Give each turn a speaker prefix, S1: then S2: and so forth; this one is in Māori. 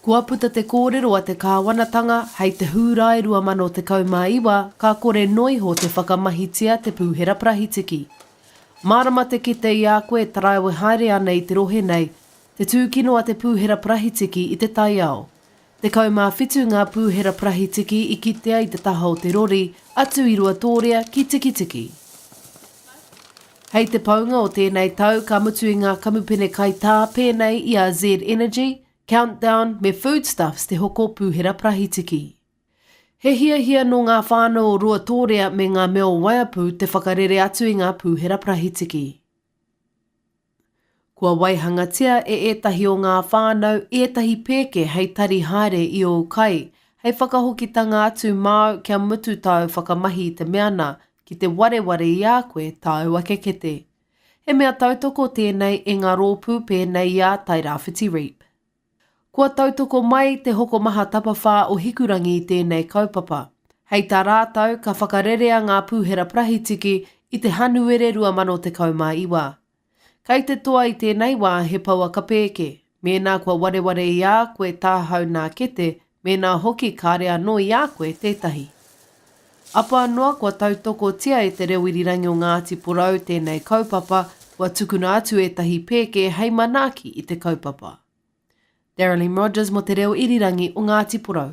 S1: Kua puta te kōrero a te kāwanatanga hei te hūrai 2019 ka kore noiho te whakamahitia te pūhera prahitiki. Mārama te kite i a koe taraiwe haere ana i te rohe nei, te tūkino a te pūhera prahitiki i te tai ao. Te kaumāwhitu ngā pūhera prahitiki i kitea i te taha o te rori, atu i rua tōrea ki tikitiki. Hei te paunga o tēnei tau ka mutu i ngā kamupene kai tā pēnei i a Z Energy, Countdown me Foodstuffs te hoko pūhera prahitiki. He hia no ngā whānau o rua tōrea me ngā meo waiapu te whakarere atu i ngā pūhera prahitiki. Kua waihangatia etahi o ngā whānau etahi pēke hei tari haere i o kai, hei whakahokitanga atu māu kia mutu tau whakamahi te meana ki te wareware i a koe tau ake kete. He mea tautoko tēnei e ngā rōpū pēnei i a tai rāwhiti reap. Kua tautoko mai te hoko maha tapawhā o hikurangi i tēnei kaupapa. Hei tā rātau ka whakarerea ngā pūhera prahitiki i te hanuere 2019. Kei te toa i tēnei wā he paua ka pēke, mēnā kua wareware i a koe tāhau nā kete, mēnā hoki kārea no i a koe tētahi. Apa anō kua tautoko tia e te reo irirangi o Ngāti Porou tēnei kaupapa, kua tukuna atu etahi pēke hei manaki i te kaupapa. Darylene Rogers mo te reo irirangi o Ngāti Porou.